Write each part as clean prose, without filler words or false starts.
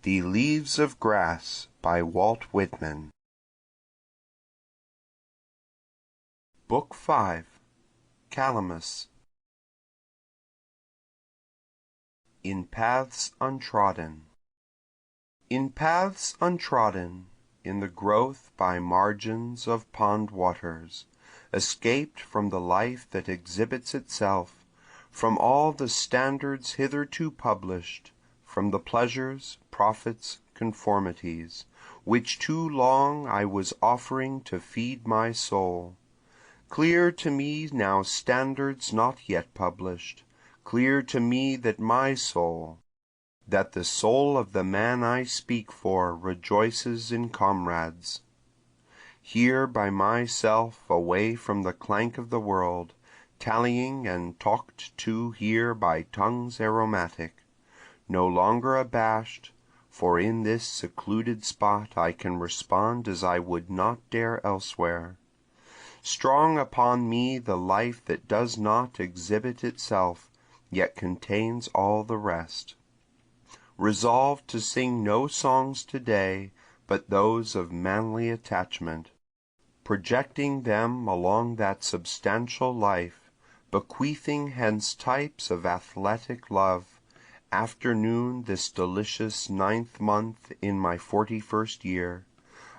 The Leaves of Grass by Walt Whitman. Book 5, Calamus. In Paths Untrodden. In paths untrodden, in the growth by margins of pond waters, escaped from the life that exhibits itself, from all the standards hitherto published, from the pleasures, profits, conformities, which too long I was offering to feed my soul. Clear to me now standards not yet published, clear to me that my soul, that the soul of the man I speak for rejoices in comrades. Here by myself away from the clank of the world, tallying and talked to here by tongues aromatic, no longer abashed, for in this secluded spot I can respond as I would not dare elsewhere. Strong upon me the life that does not exhibit itself, yet contains all the rest. Resolved to sing no songs today but those of manly attachment, projecting them along that substantial life, bequeathing hence types of athletic love. Afternoon this delicious 9th month in my 41st year,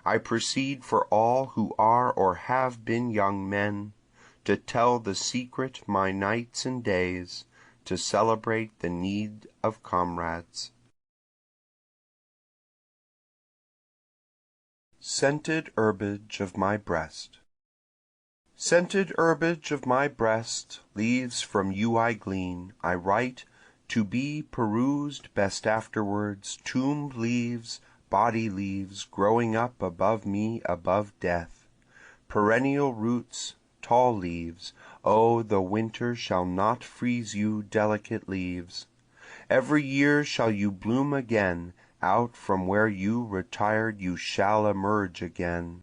I proceed for all who are or have been young men, to tell the secret my nights and days, to celebrate the need of comrades. Scented herbage of my breast. Scented herbage of my breast, leaves from you I glean, I write, to be perused best afterwards, tombed leaves, body leaves, growing up above me above death. Perennial roots, tall leaves, oh, the winter shall not freeze you delicate leaves. Every year shall you bloom again, out from where you retired you shall emerge again.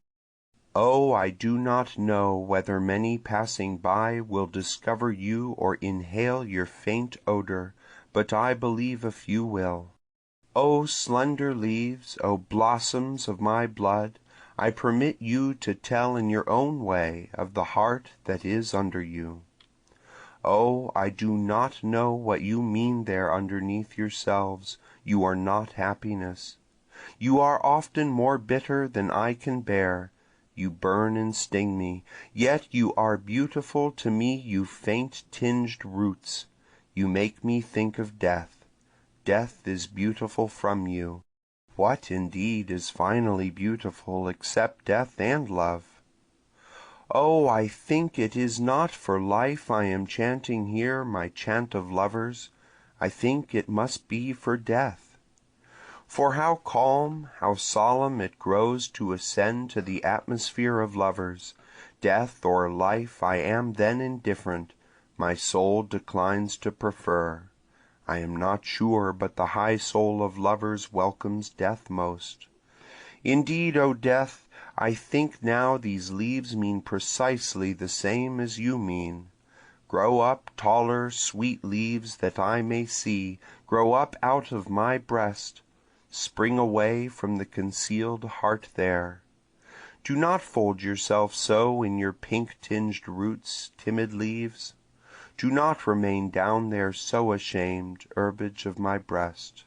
Oh, I do not know whether many passing by will discover you or inhale your faint odor, but I believe a few will. O slender leaves, O blossoms of my blood, I permit you to tell in your own way of the heart that is under you. Oh, I do not know what you mean there underneath yourselves, you are not happiness. You are often more bitter than I can bear, you burn and sting me, yet you are beautiful to me, you faint-tinged roots. You make me think of death. Death is beautiful from you. What indeed is finally beautiful except death and love? Oh, I think it is not for life I am chanting here my chant of lovers, I think it must be for death. For how calm, how solemn it grows to ascend to the atmosphere of lovers, death or life I am then indifferent, my soul declines to prefer. I am not sure but the high soul of lovers welcomes death most. Indeed, O death, I think now these leaves mean precisely the same as you mean. Grow up taller, sweet leaves that I may see, grow up out of my breast, spring away from the concealed heart there. Do not fold yourself so in your pink-tinged roots, timid leaves. Do not remain down there so ashamed, herbage of my breast.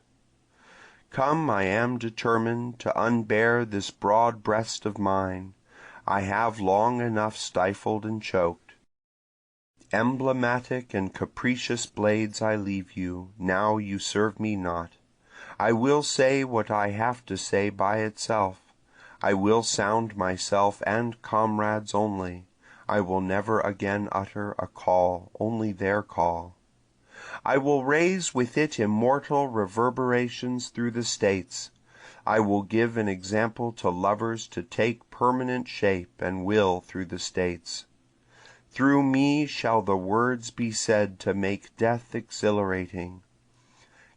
Come, I am determined to unbear this broad breast of mine. I have long enough stifled and choked. Emblematic and capricious blades I leave you, now you serve me not. I will say what I have to say by itself. I will sound myself and comrades only. I will never again utter a call, only their call. I will raise with it immortal reverberations through the states. I will give an example to lovers to take permanent shape and will through the states. Through me shall the words be said to make death exhilarating.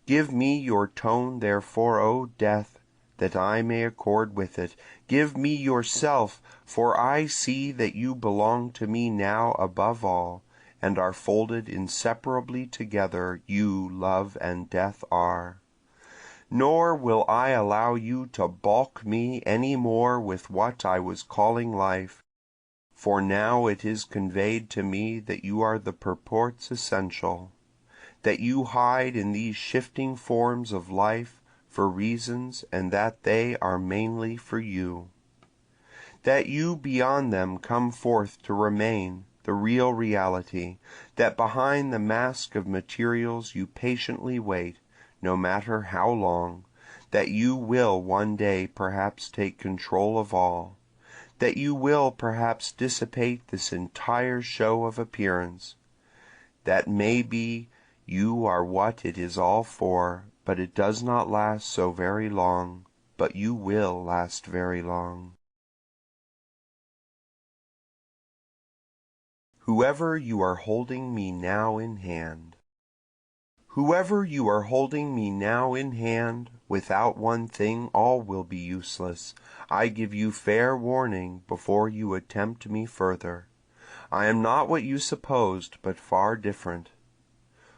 Give me your tone therefore, O death, that I may accord with it. Give me yourself, for I see that you belong to me now above all, and are folded inseparably together, you, love and death are. nor will I allow you to balk me any more with what I was calling life, for now it is conveyed to me that you are the purports essential, that you hide in these shifting forms of life for reasons and that they are mainly for you. That you beyond them come forth to remain, the real reality, that behind the mask of materials you patiently wait, no matter how long, that you will one day perhaps take control of all, that you will perhaps dissipate this entire show of appearance, that maybe you are what it is all for, but it does not last so very long, but you will last very long. Whoever you are holding me now in hand. Whoever you are holding me now in hand, without one thing all will be useless. I give you fair warning before you attempt me further. I am not what you supposed, but far different.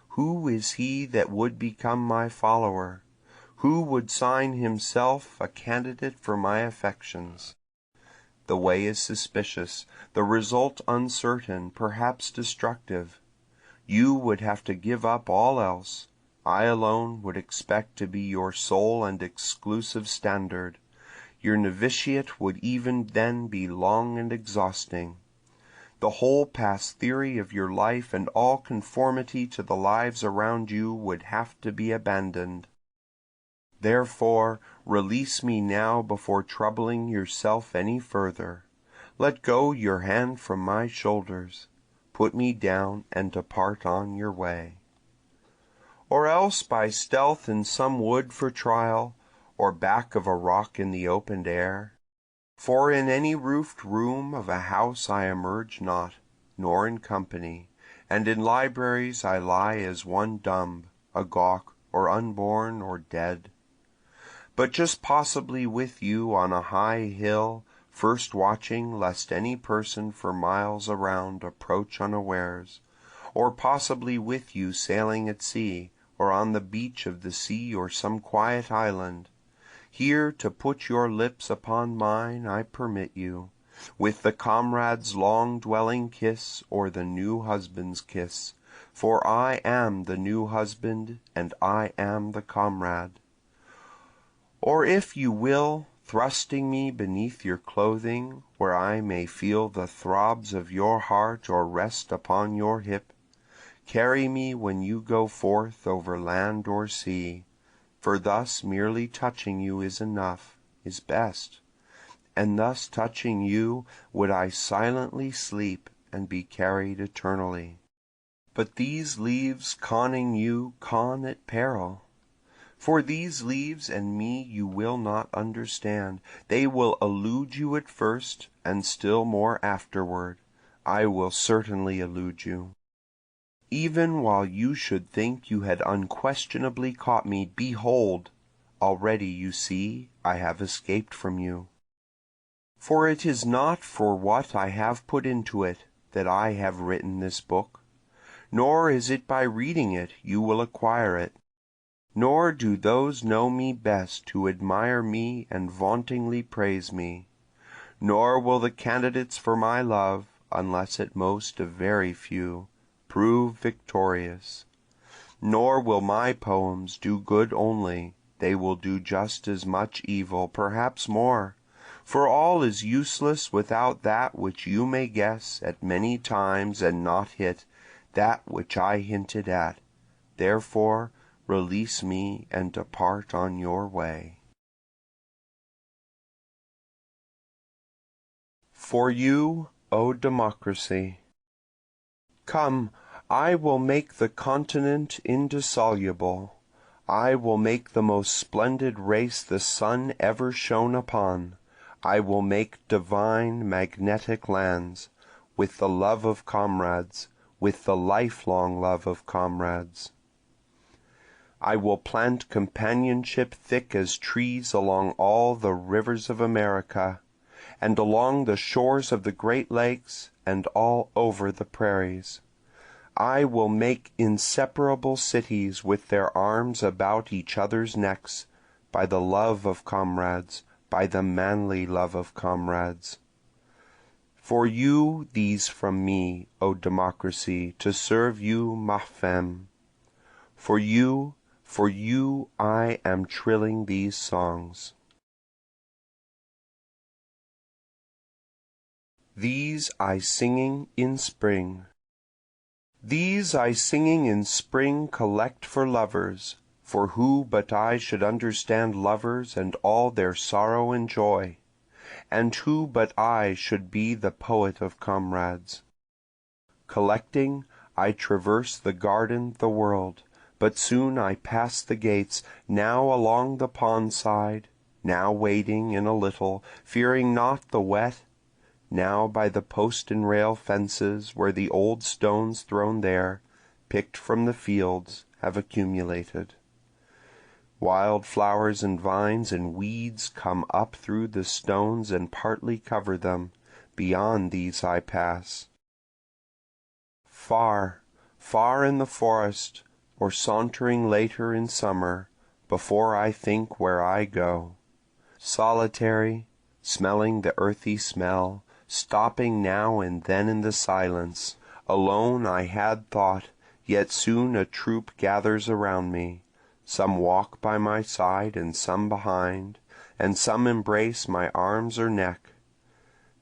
Who is he that would become my follower? Who would sign himself a candidate for my affections? The way is suspicious, the result uncertain, perhaps destructive. You would have to give up all else. I alone would expect to be your sole and exclusive standard. Your novitiate would even then be long and exhausting. The whole past theory of your life and all conformity to the lives around you would have to be abandoned. Therefore, release me now before troubling yourself any further. Let go your hand from my shoulders. Put me down and depart on your way. Or else by stealth in some wood for trial, or back of a rock in the open air. For in any roofed room of a house I emerge not, nor in company, and in libraries I lie as one dumb, a gawk, or unborn, or dead. But just possibly with you on a high hill, first watching lest any person for miles around approach unawares, or possibly with you sailing at sea, or on the beach of the sea or some quiet island. Here to put your lips upon mine I permit you, with the comrade's long-dwelling kiss or the new husband's kiss, for I am the new husband and I am the comrade. Or if you will, thrusting me beneath your clothing, where I may feel the throbs of your heart or rest upon your hip, carry me when you go forth over land or sea, for thus merely touching you is enough, is best, and thus touching you would I silently sleep and be carried eternally. But these leaves conning you con at peril. For these leaves and me you will not understand. They will elude you at first, and still more afterward. I will certainly elude you. Even while you should think you had unquestionably caught me, behold, already you see I have escaped from you. For it is not for what I have put into it that I have written this book, nor is it by reading it you will acquire it. Nor do those know me best who admire me and vauntingly praise me, nor will the candidates for my love, unless at most a very few, prove victorious. Nor will my poems do good only, they will do just as much evil, perhaps more, for all is useless without that which you may guess at many times and not hit, that which I hinted at. Therefore, release me and depart on your way. For you, O democracy. Come, I will make the continent indissoluble. I will make the most splendid race the sun ever shone upon. I will make divine magnetic lands, with the love of comrades, with the lifelong love of comrades. I will plant companionship thick as trees along all the rivers of America, and along the shores of the Great Lakes, and all over the prairies. I will make inseparable cities with their arms about each other's necks, by the love of comrades, by the manly love of comrades. For you these from me, O democracy, to serve you, ma femme. For you I am trilling these songs. These I singing in spring. These I singing in spring collect for lovers, for who but I should understand lovers and all their sorrow and joy, and who but I should be the poet of comrades. Collecting, I traverse the garden, the world, but soon I pass the gates, now along the pond side, now waiting in a little, fearing not the wet, now by the post and rail fences where the old stones thrown there, picked from the fields, have accumulated. Wild flowers and vines and weeds come up through the stones and partly cover them. Beyond these I pass. Far, far in the forest, or sauntering later in summer, before I think where I go. Solitary, smelling the earthy smell, stopping now and then in the silence, alone I had thought, yet soon a troop gathers around me, some walk by my side and some behind, and some embrace my arms or neck.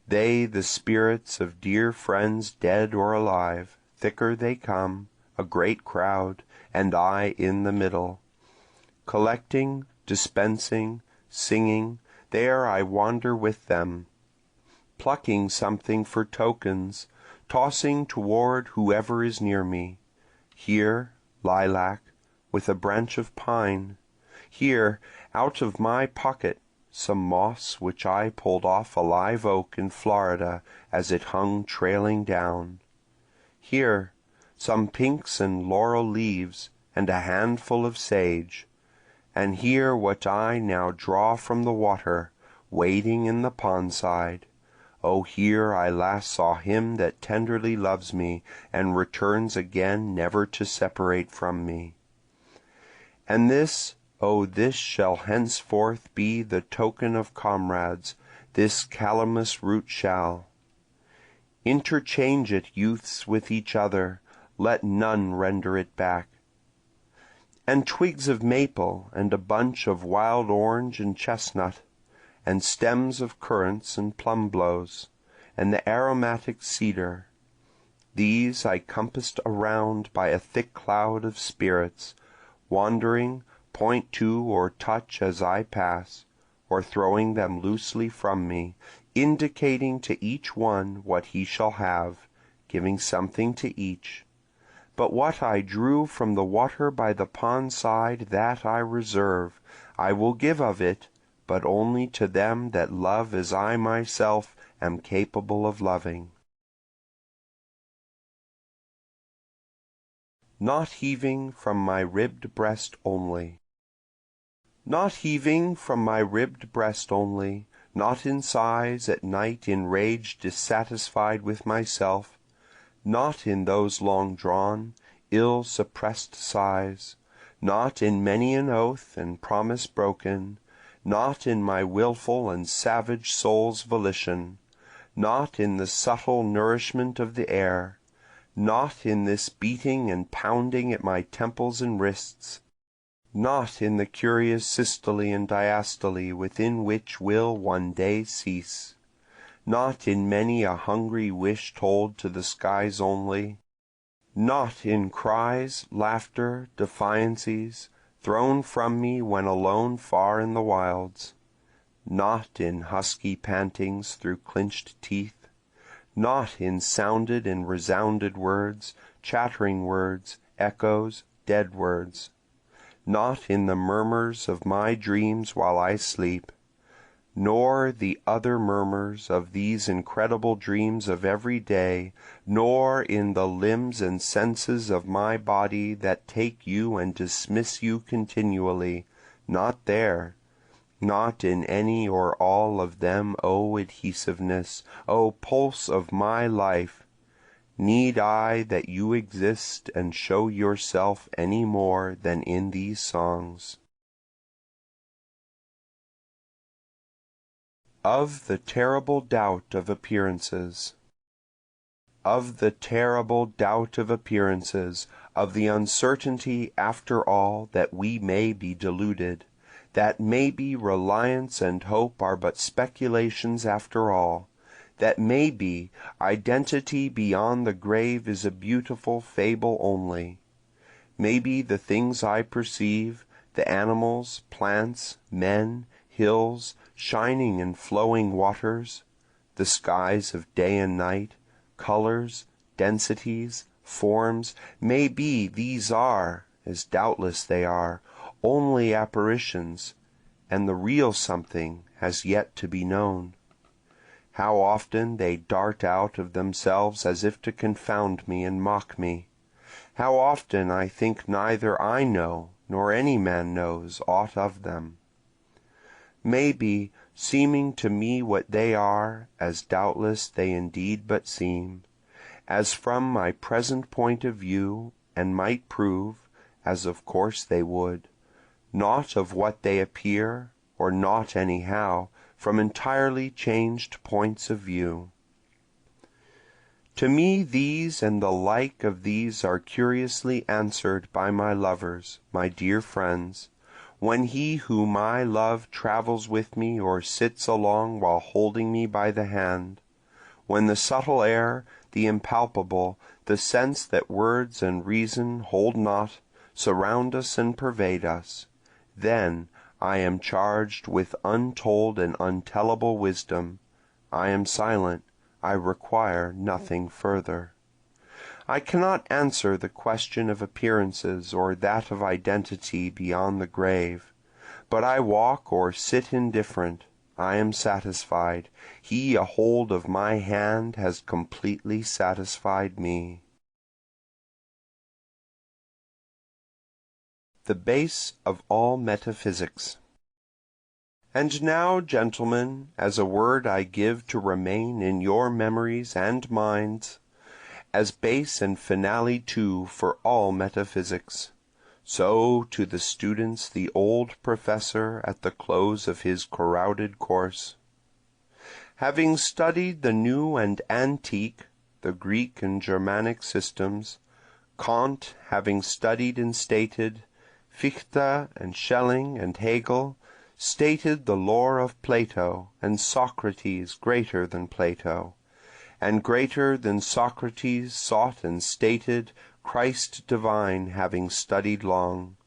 They the spirits of dear friends dead or alive, thicker they come, a great crowd, and I in the middle. Collecting, dispensing, singing, there I wander with them, plucking something for tokens, tossing toward whoever is near me. Here, lilac, with a branch of pine. Here, out of my pocket, some moss which I pulled off a live oak in Florida as it hung trailing down. Here, some pinks and laurel leaves, and a handful of sage. And here what I now draw from the water, wading in the pond side. O here I last saw him that tenderly loves me, and returns again never to separate from me. And this, O this shall henceforth be the token of comrades, this calamus root shall. Interchange it, youths, with each other, let none render it back. And twigs of maple, and a bunch of wild orange and chestnut, and stems of currants and plum blows, and the aromatic cedar. These I compassed around by a thick cloud of spirits, wandering, point to or touch as I pass, or throwing them loosely from me, indicating to each one what he shall have, giving something to each. But what I drew from the water by the pond side, that I reserve. I will give of it, but only to them that love as I myself am capable of loving. Not heaving from my ribbed breast only. Not heaving from my ribbed breast only, not in sighs at night in rage dissatisfied with myself, not in those long drawn, ill suppressed sighs, not in many an oath and promise broken, not in my wilful and savage soul's volition, not in the subtle nourishment of the air, not in this beating and pounding at my temples and wrists, not in the curious systole and diastole within which will one day cease, not in many a hungry wish told to the skies only, not in cries, laughter, defiances, thrown from me when alone far in the wilds, not in husky pantings through clenched teeth, not in sounded and resounded words, chattering words, echoes, dead words, not in the murmurs of my dreams while I sleep, nor the other murmurs of these incredible dreams of every day, nor in the limbs and senses of my body that take you and dismiss you continually, not there, not in any or all of them, O adhesiveness, O pulse of my life, need I that you exist and show yourself any more than in these songs. Of the terrible doubt of appearances. Of the terrible doubt of appearances, of the uncertainty after all that we may be deluded, that maybe reliance and hope are but speculations after all, that maybe identity beyond the grave is a beautiful fable only. Maybe the things I perceive, the animals, plants, men, hills, shining and flowing waters, the skies of day and night, colors, densities, forms, may be these are, as doubtless they are, only apparitions, and the real something has yet to be known. How often they dart out of themselves as if to confound me and mock me. How often I think neither I know nor any man knows aught of them. Maybe, seeming to me what they are, as doubtless they indeed but seem, as from my present point of view, and might prove, as of course they would, naught of what they appear, or naught anyhow, from entirely changed points of view. To me these and the like of these are curiously answered by my lovers, my dear friends, when he whom I love travels with me or sits along while holding me by the hand, when the subtle air, the impalpable, the sense that words and reason hold not, surround us and pervade us, then I am charged with untold and untellable wisdom. I am silent, I require nothing further. I cannot answer the question of appearances or that of identity beyond the grave, but I walk or sit indifferent, I am satisfied, he a hold of my hand has completely satisfied me. The base of all metaphysics. And now, gentlemen, as a word I give to remain in your memories and minds, as base and finale too for all metaphysics, so to the students the old professor at the close of his crowded course. Having studied the new and antique, the Greek and Germanic systems, Kant having studied and stated, Fichte and Schelling and Hegel, stated the lore of Plato, and Socrates greater than Plato, and greater than Socrates sought and stated Christ divine having studied long.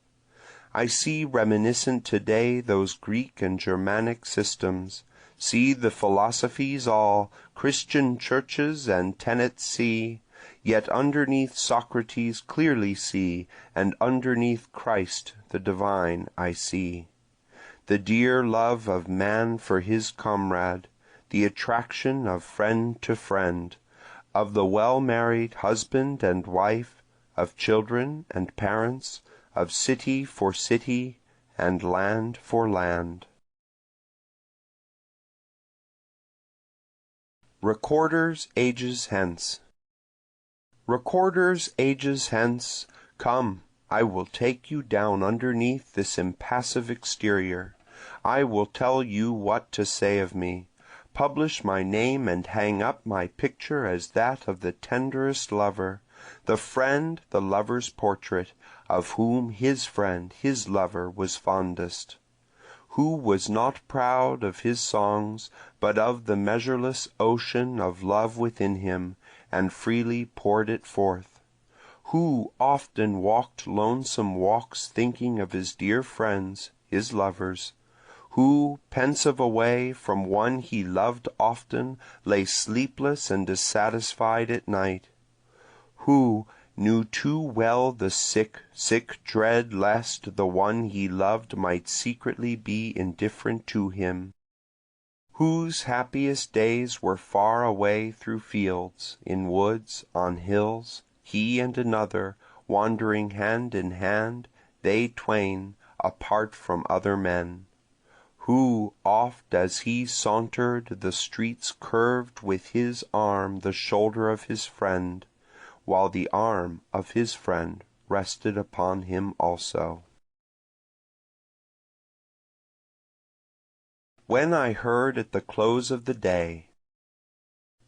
I see reminiscent today those Greek and Germanic systems, see the philosophies all, Christian churches and tenets see, yet underneath Socrates clearly see, and underneath Christ the divine I see. The dear love of man for his comrade, the attraction of friend to friend, of the well-married husband and wife, of children and parents, of city for city, and land for land. Recorders ages hence. Recorders ages hence, come, I will take you down underneath this impassive exterior. I will tell you what to say of me, publish my name and hang up my picture as that of the tenderest lover, the friend, the lover's portrait, of whom his friend, his lover, was fondest, who was not proud of his songs, but of the measureless ocean of love within him, and freely poured it forth, who often walked lonesome walks thinking of his dear friends, his lovers, who, pensive away from one he loved often, lay sleepless and dissatisfied at night, who knew too well the sick, sick dread lest the one he loved might secretly be indifferent to him, whose happiest days were far away through fields, in woods, on hills, he and another, wandering hand in hand, they twain, apart from other men, who, oft as he sauntered, the streets curved with his arm the shoulder of his friend, while the arm of his friend rested upon him also. When I heard at the close of the day.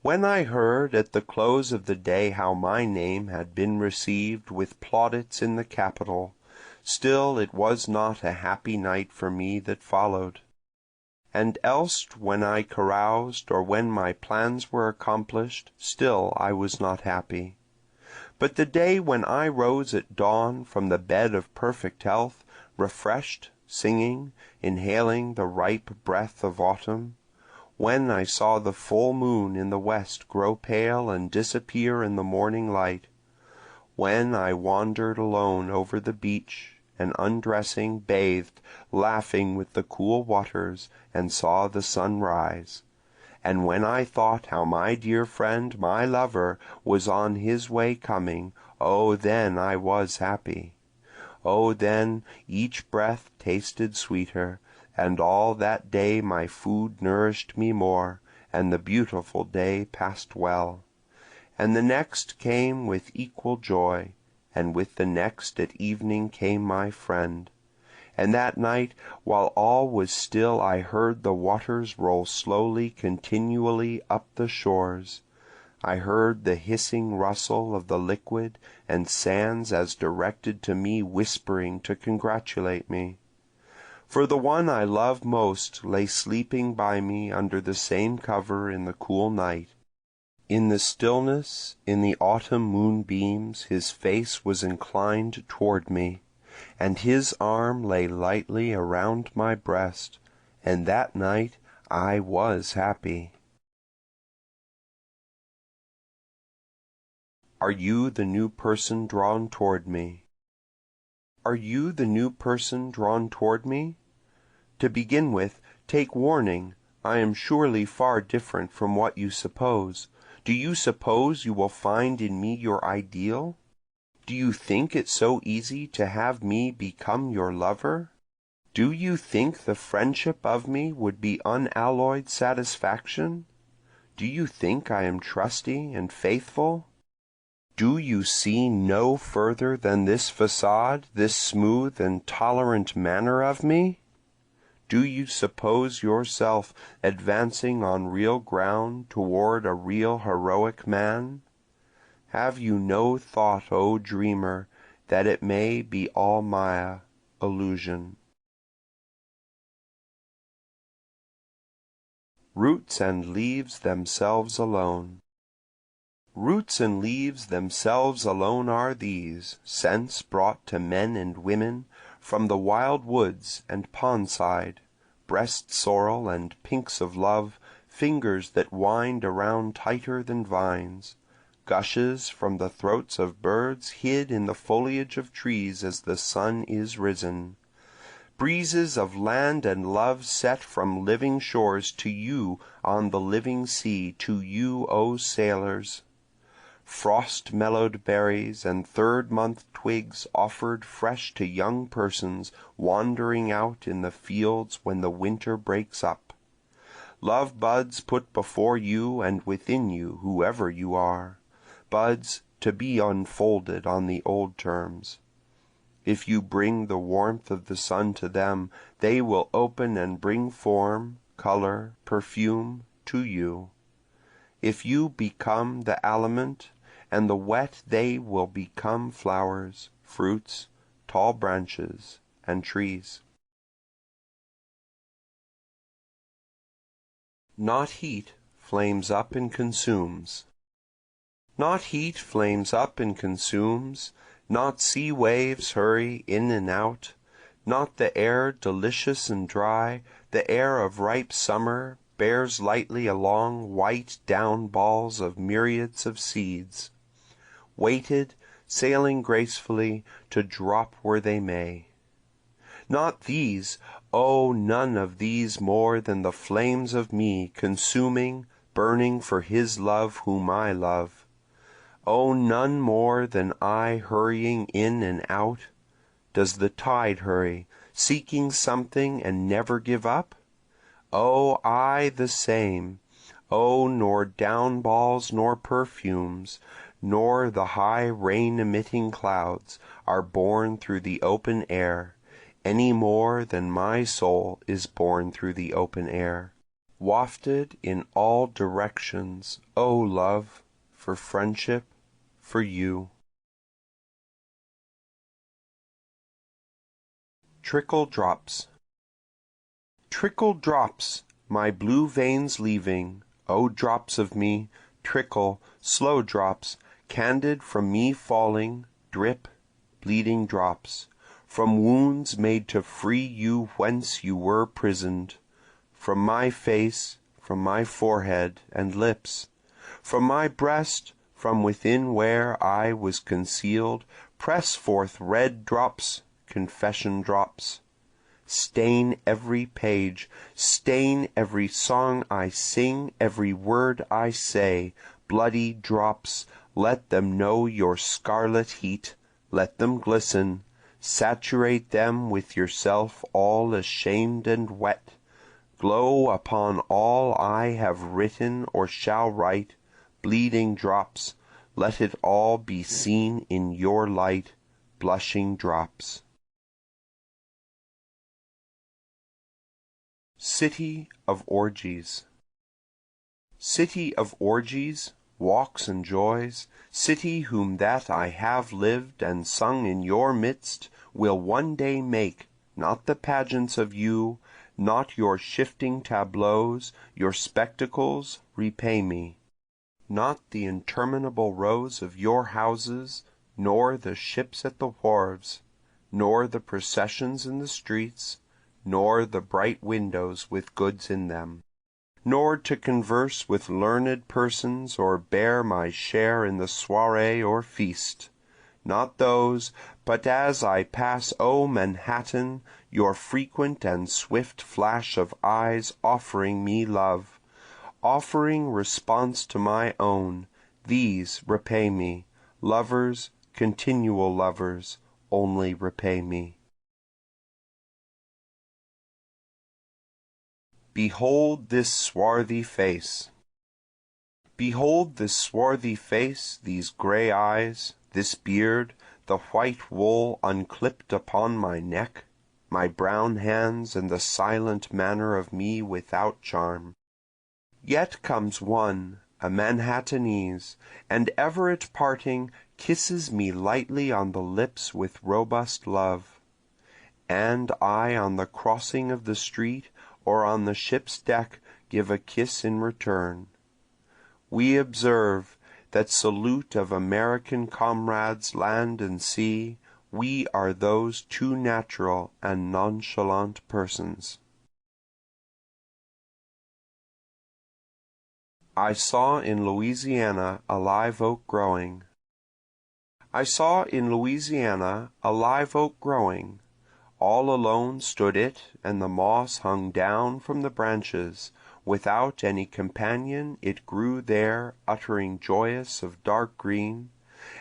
When I heard at the close of the day how my name had been received with plaudits in the Capitol, still it was not a happy night for me that followed. And else when I caroused, or when my plans were accomplished, still I was not happy. But the day when I rose at dawn from the bed of perfect health, refreshed, singing, inhaling the ripe breath of autumn, when I saw the full moon in the west grow pale and disappear in the morning light, when I wandered alone over the beach, and undressing bathed, laughing with the cool waters, and saw the sun rise, and when I thought how my dear friend, my lover, was on his way coming, oh, then I was happy. Oh, then each breath tasted sweeter, and all that day my food nourished me more, and the beautiful day passed well. And the next came with equal joy, and with the next at evening came my friend. And that night, while all was still, I heard the waters roll slowly continually up the shores. I heard the hissing rustle of the liquid, and sands as directed to me whispering to congratulate me. For the one I love most lay sleeping by me under the same cover in the cool night. In the stillness, in the autumn moonbeams, his face was inclined toward me, and his arm lay lightly around my breast, and that night I was happy. Are you the new person drawn toward me? Are you the new person drawn toward me? To begin with, take warning, I am surely far different from what you suppose. Do you suppose you will find in me your ideal? Do you think it so easy to have me become your lover? Do you think the friendship of me would be unalloyed satisfaction? Do you think I am trusty and faithful? Do you see no further than this facade, this smooth and tolerant manner of me? Do you suppose yourself advancing on real ground toward a real heroic man? Have you no thought, O dreamer, that it may be all Maya, illusion? Roots and leaves themselves alone. Roots and leaves themselves alone are these, scents brought to men and women from the wild woods and pondside, breast sorrel and pinks of love, fingers that wind around tighter than vines, gushes from the throats of birds hid in the foliage of trees as the sun is risen, breezes of land and love set from living shores to you on the living sea, to you, O sailors. Frost-mellowed berries and third-month twigs offered fresh to young persons wandering out in the fields when the winter breaks up. Love buds put before you and within you, whoever you are, buds to be unfolded on the old terms. If you bring the warmth of the sun to them, they will open and bring form, color, perfume to you. If you become the aliment and the wet, they will become flowers, fruits, tall branches, and trees. Not heat flames up and consumes. Not heat flames up and consumes, not sea waves hurry in and out, not the air delicious and dry, the air of ripe summer, bears lightly along white down balls of myriads of seeds, weighted, sailing gracefully, to drop where they may. Not these, oh, none of these more than the flames of me, consuming, burning for his love whom I love. Oh, none more than I hurrying in and out. Does the tide hurry, seeking something and never give up? Oh, I the same. Oh, nor down balls nor perfumes, nor the high rain-emitting clouds, are borne through the open air. any more than my soul is borne through the open air, wafted in all directions, O love, for friendship, for you. Trickle drops. Trickle drops, my blue veins leaving, O drops of me, trickle, slow drops, candid from me falling, drip, bleeding drops, from wounds made to free you whence you were prisoned, from my face, from my forehead and lips, from my breast, from within where I was concealed, press forth red drops, confession drops. Stain every page, stain every song I sing, every word I say, bloody drops, let them know your scarlet heat, let them glisten, saturate them with yourself all ashamed and wet, glow upon all I have written or shall write, bleeding drops, let it all be seen in your light, blushing drops. City of Orgies. City of orgies, walks and joys, city whom that I have lived and sung in your midst will one day make, not the pageants of you, not your shifting tableaus, your spectacles, repay me, not the interminable rows of your houses, nor the ships at the wharves, nor the processions in the streets, nor the bright windows with goods in them, nor to converse with learned persons or bear my share in the soiree or feast, not those, but as I pass O Manhattan, your frequent and swift flash of eyes offering me love, offering response to my own, these repay me, lovers, continual lovers, only repay me. Behold this swarthy face. Behold this swarthy face, these grey eyes, this beard, the white wool unclipped upon my neck, my brown hands and the silent manner of me without charm. Yet comes one, a Manhattanese, and ever at parting kisses me lightly on the lips with robust love. And I on the crossing of the street or on the ship's deck give a kiss in return. We observe that salute of American comrades land and sea, we are those two natural and nonchalant persons. I saw in Louisiana a live oak growing. I saw in Louisiana a live oak growing. All alone stood it, and the moss hung down from the branches. Without any companion it grew there, uttering joyous of dark green,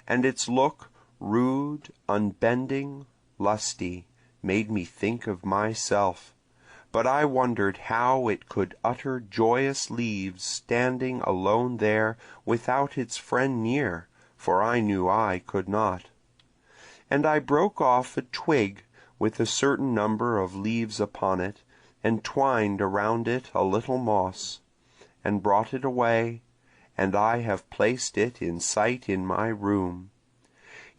and its look, rude, unbending, lusty, made me think of myself. But I wondered how it could utter joyous leaves standing alone there without its friend near, for I knew I could not. And I broke off a twig with a certain number of leaves upon it, and twined around it a little moss, and brought it away, and I have placed it in sight in my room.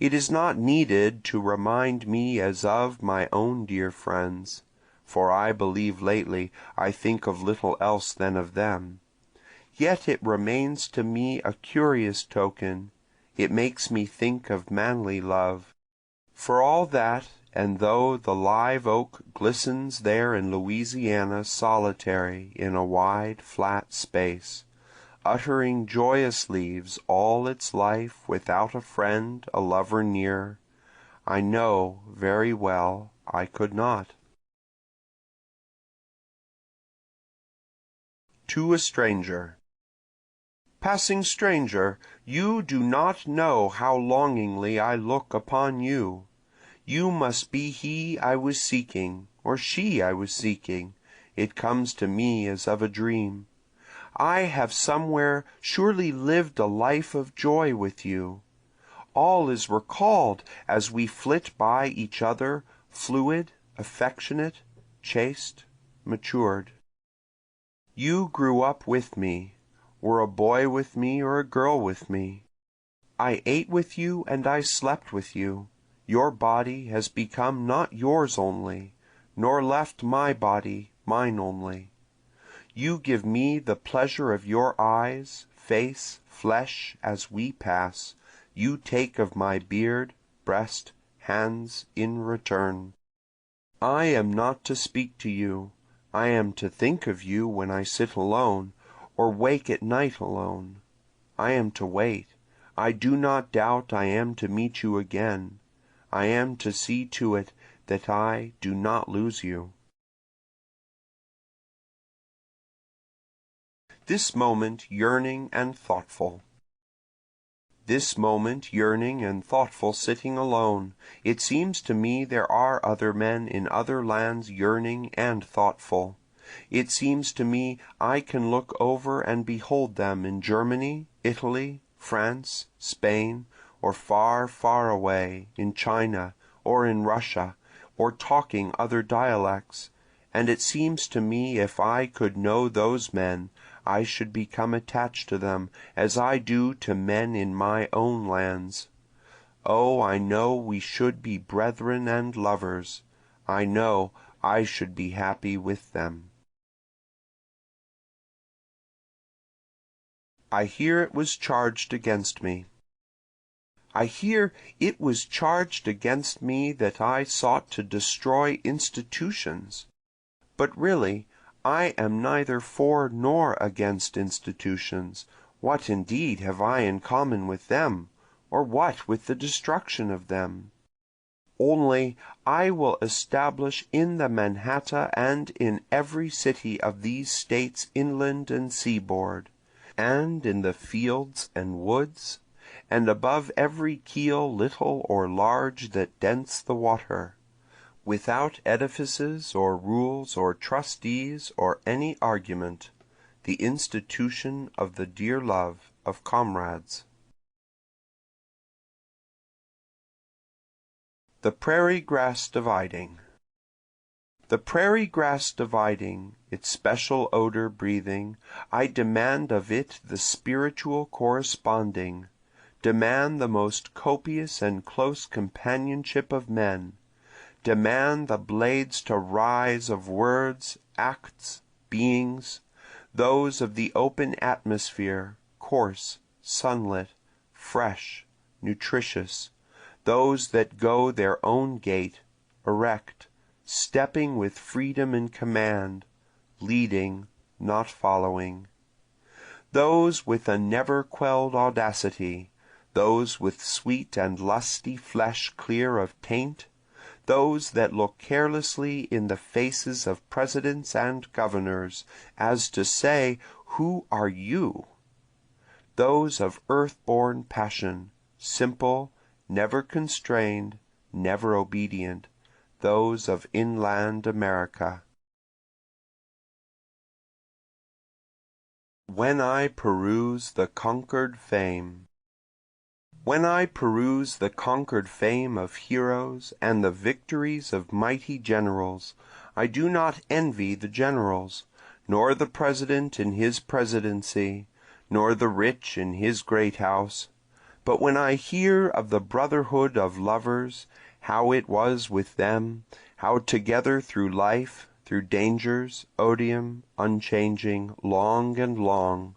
It is not needed to remind me as of my own dear friends, for I believe lately I think of little else than of them. Yet it remains to me a curious token, it makes me think of manly love. For all that, and though the live oak glistens there in Louisiana solitary in a wide flat space, uttering joyous leaves all its life without a friend, a lover near, I know very well I could not. To a Stranger. Passing stranger, you do not know how longingly I look upon you. You must be he I was seeking, or she I was seeking, it comes to me as of a dream. I have somewhere surely lived a life of joy with you. All is recalled as we flit by each other, fluid, affectionate, chaste, matured. You grew up with me, were a boy with me or a girl with me. I ate with you and I slept with you. Your body has become not yours only, nor left my body mine only. You give me the pleasure of your eyes, face, flesh, as we pass. You take of my beard, breast, hands in return. I am not to speak to you. I am to think of you when I sit alone, or wake at night alone. I am to wait. I do not doubt I am to meet you again. I am to see to it that I do not lose you. This moment yearning and thoughtful. This moment yearning and thoughtful sitting alone, it seems to me there are other men in other lands yearning and thoughtful. It seems to me I can look over and behold them in Germany, Italy, France, Spain, or far, far away, in China, or in Russia, or talking other dialects, and it seems to me if I could know those men, I should become attached to them as I do to men in my own lands. Oh, I know we should be brethren and lovers. I know I should be happy with them. I hear it was charged against me. I hear it was charged against me that I sought to destroy institutions. But really, I am neither for nor against institutions. What indeed have I in common with them, or what with the destruction of them? Only I will establish in the Manhattan and in every city of these states inland and seaboard, and in the fields and woods, and above every keel little or large that dents the water, without edifices or rules or trustees or any argument, the institution of the dear love of comrades. The prairie grass dividing. The prairie grass dividing, its special odor breathing, I demand of it the spiritual corresponding, demand the most copious and close companionship of men, demand the blades to rise of words, acts, beings, those of the open atmosphere, coarse, sunlit, fresh, nutritious, those that go their own gait, erect, stepping with freedom and command, leading, not following. Those with a never-quelled audacity, those with sweet and lusty flesh clear of taint, those that look carelessly in the faces of presidents and governors, as to say, who are you? Those of earth-born passion, simple, never constrained, never obedient, those of inland America. When I peruse the conquered fame. When I peruse the conquered fame of heroes and the victories of mighty generals, I do not envy the generals, nor the president in his presidency, nor the rich in his great house. But when I hear of the brotherhood of lovers, how it was with them, how together through life, through dangers, odium, unchanging, long and long,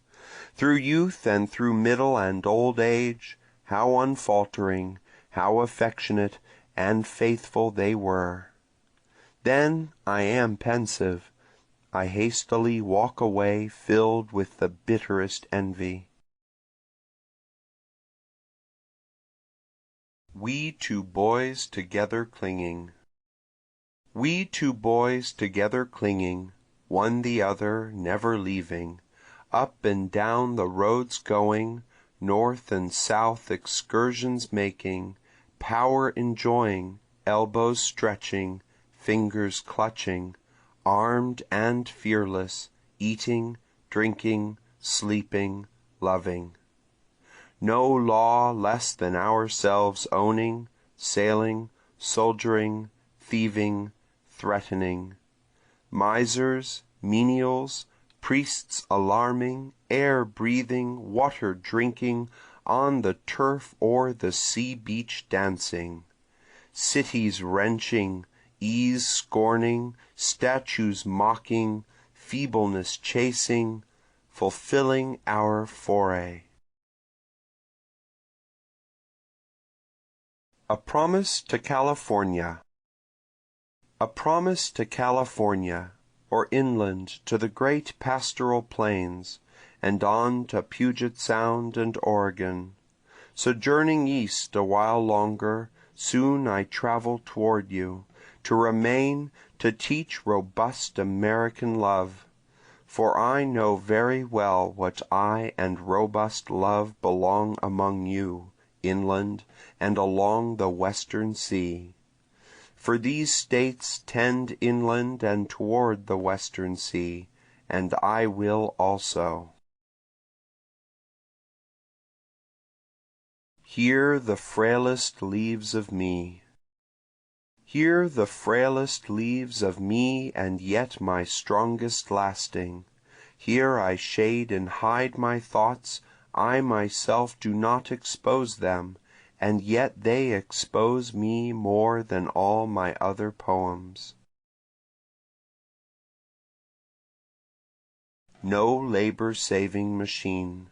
through youth and through middle and old age, how unfaltering, how affectionate and faithful they were. Then I am pensive. I hastily walk away filled with the bitterest envy. We two boys together clinging. We two boys together clinging, one the other never leaving, up and down the roads going, north and south excursions making, power enjoying, elbows stretching, fingers clutching, armed and fearless, eating, drinking, sleeping, loving. No law less than ourselves owning, sailing, soldiering, thieving, threatening. Misers, menials, priests alarming, air breathing, water drinking, on the turf or the sea beach dancing. Cities wrenching, ease scorning, statues mocking, feebleness chasing, fulfilling our foray. A Promise to California. A promise to California, or inland to the great pastoral plains, and on to Puget Sound and Oregon. Sojourning east a while longer, soon I travel toward you, to remain, to teach robust American love. For I know very well what I and robust love belong among you, inland, and along the western sea. For these states tend inland and toward the western sea, and I will also. Hear the frailest leaves of me. Hear the frailest leaves of me and yet my strongest lasting. Here I shade and hide my thoughts, I myself do not expose them, and yet they expose me more than all my other poems. No labor-saving machine.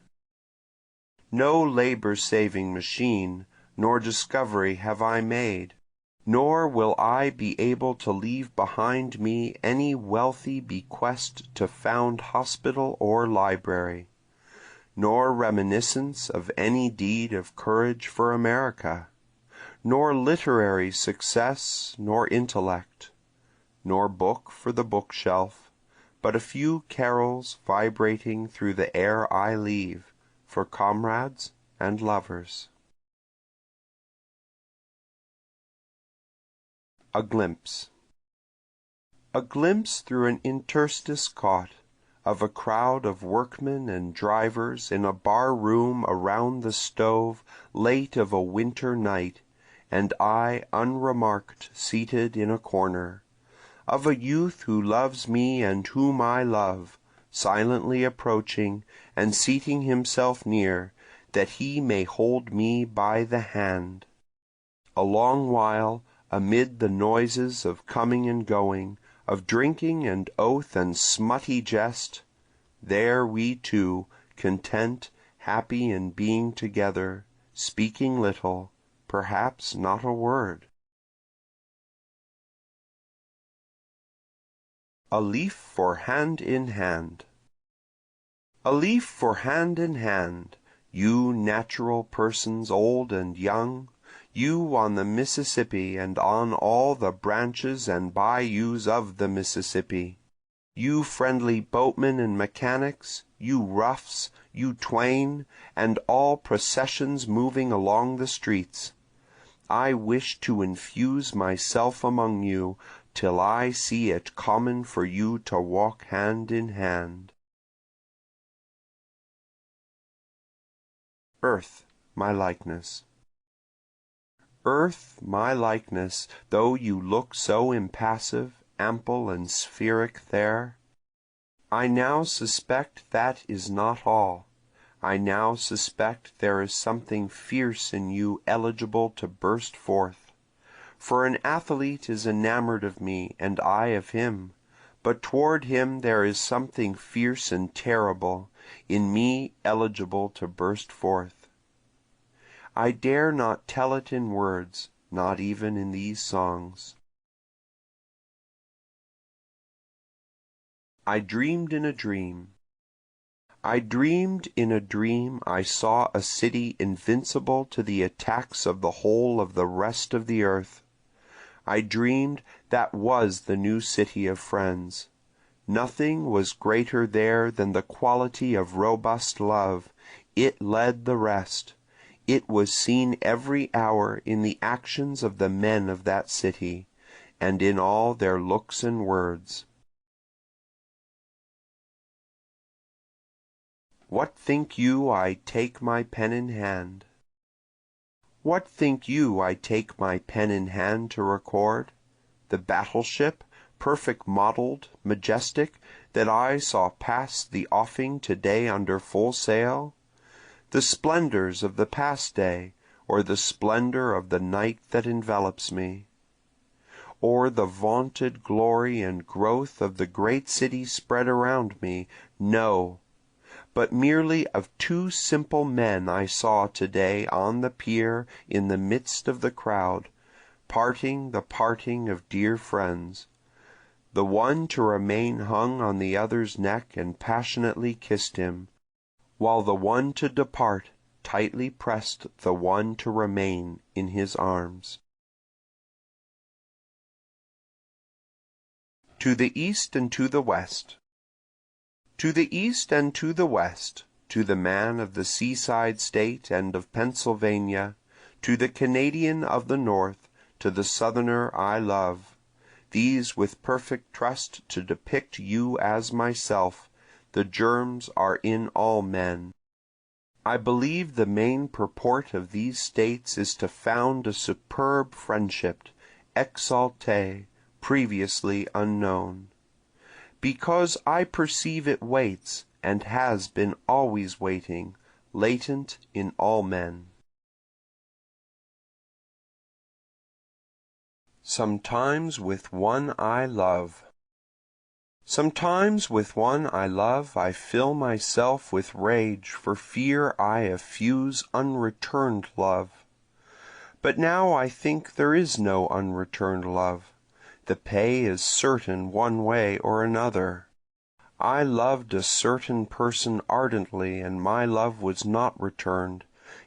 No labor-saving machine, nor discovery have I made, nor will I be able to leave behind me any wealthy bequest to found hospital or library, nor reminiscence of any deed of courage for America, nor literary success nor intellect, nor book for the bookshelf, but a few carols vibrating through the air I leave, for comrades and lovers. A glimpse. A glimpse through an interstice caught, of a crowd of workmen and drivers in a bar room around the stove late of a winter night, and I unremarked seated in a corner, of a youth who loves me and whom I love, silently approaching and seating himself near, that he may hold me by the hand. A long while, amid the noises of coming and going, of drinking and oath and smutty jest, there we two, content, happy in being together, speaking little, perhaps not a word. A leaf for hand in hand. A leaf for hand in hand, you natural persons old and young, you on the Mississippi and on all the branches and bayous of the Mississippi, you friendly boatmen and mechanics, you roughs, you twain, and all processions moving along the streets. I wish to infuse myself among you till I see it common for you to walk hand in hand. Earth, my likeness. Earth, my likeness, though you look so impassive, ample and spheric there, I now suspect that is not all. I now suspect there is something fierce in you eligible to burst forth. For an athlete is enamored of me and I of him, but toward him there is something fierce and terrible, in me eligible to burst forth. I dare not tell it in words, not even in these songs. I dreamed in a dream. I dreamed in a dream I saw a city invincible to the attacks of the whole of the rest of the earth. I dreamed that was the new city of Friends. Nothing was greater there than the quality of robust love. It led the rest. It was seen every hour in the actions of the men of that city, and in all their looks and words. What think you I take my pen in hand? What think you I take my pen in hand to record? The battleship, perfect modelled, majestic, that I saw pass the offing to-day under full sail? The splendors of the past day, or the splendor of the night that envelops me? Or the vaunted glory and growth of the great city spread around me? No, but merely of two simple men I saw to-day on the pier in the midst of the crowd, parting the parting of dear friends, the one to remain hung on the other's neck and passionately kissed him, while the one to depart tightly pressed the one to remain in his arms. To the east and to the west. To the east and to the west, to the man of the seaside state and of Pennsylvania, to the Canadian of the north, to the southerner I love, these with perfect trust to depict you as myself, the germs are in all men. I believe the main purport of these states is to found a superb friendship, exalté, previously unknown. Because I perceive it waits, and has been always waiting, latent in all men. Sometimes with one I love. Sometimes with one I love I fill myself with rage for fear I effuse unreturned love. But now I think there is no unreturned love. The pay is certain one way or another. I loved a certain person ardently and my love was not returned,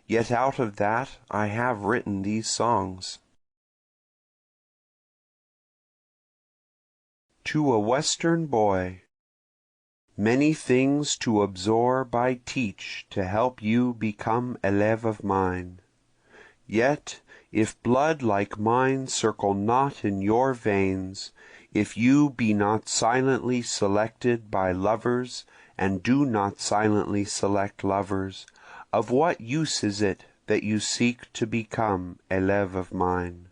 yet out of that I have written these songs. To a Western boy. Many things to absorb I teach to help you become élève of mine. Yet, if blood like mine circle not in your veins, if you be not silently selected by lovers and do not silently select lovers, of what use is it that you seek to become élève of mine?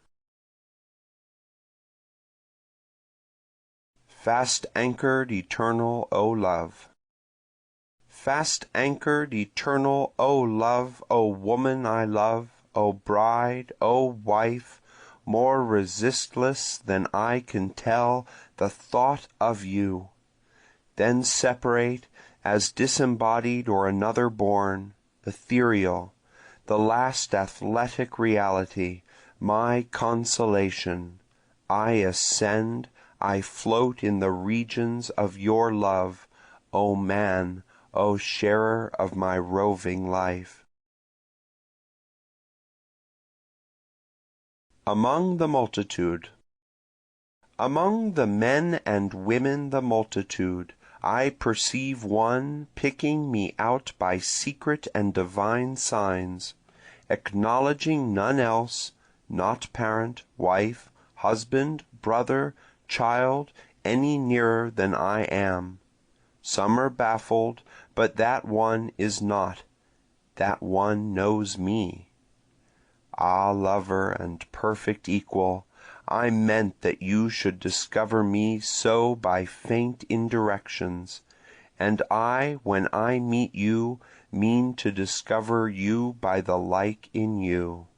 Fast anchored eternal, O love. Fast anchored eternal, O love, O woman I love, O bride, O wife, more resistless than I can tell the thought of you. Then separate, as disembodied or another born, ethereal, the last athletic reality, my consolation. I ascend, I float in the regions of your love, O man, O sharer of my roving life. Among the multitude. Among the men and women the multitude, I perceive one picking me out by secret and divine signs, acknowledging none else, not parent, wife, husband, brother, child, any nearer than I am. Some are baffled, but that one is not, that one knows me. Ah, lover and perfect equal, I meant that you should discover me so by faint indirections, and I, when I meet you, mean to discover you by the like in you.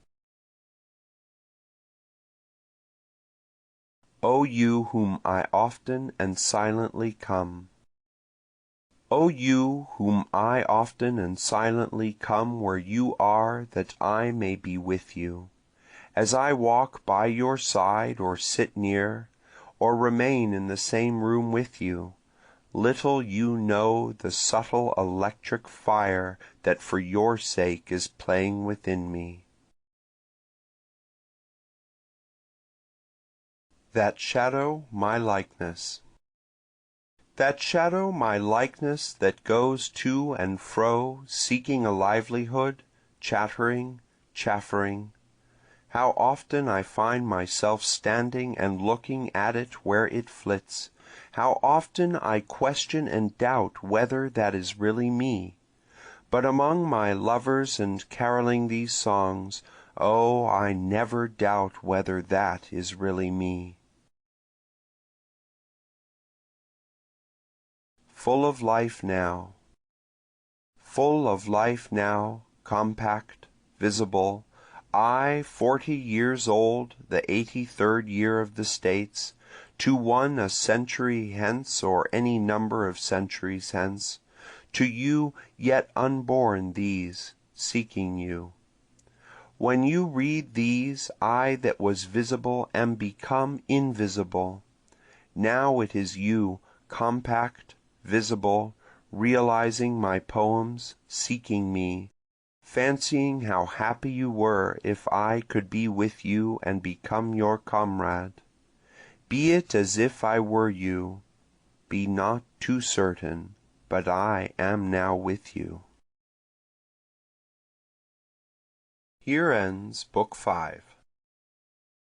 O you whom I often and silently come. O you whom I often and silently come where you are that I may be with you, as I walk by your side or sit near, or remain in the same room with you, little you know the subtle electric fire that for your sake is playing within me. That shadow my likeness. That shadow my likeness that goes to and fro seeking a livelihood, chattering, chaffering. How often I find myself standing and looking at it where it flits, how often I question and doubt whether that is really me. But among my lovers and caroling these songs, oh, I never doubt whether that is really me. full of life now. Full of life now, compact, visible, I 40 years old, the 83rd year of the States, to one a century hence or any number of centuries hence, to you yet unborn these, seeking you. When you read these, I that was visible am become invisible. Now it is you, compact, visible, realizing my poems, seeking me, fancying how happy you were if I could be with you and become your comrade. Be it as if I were you, be not too certain, but I am now with you. Here ends Book 5.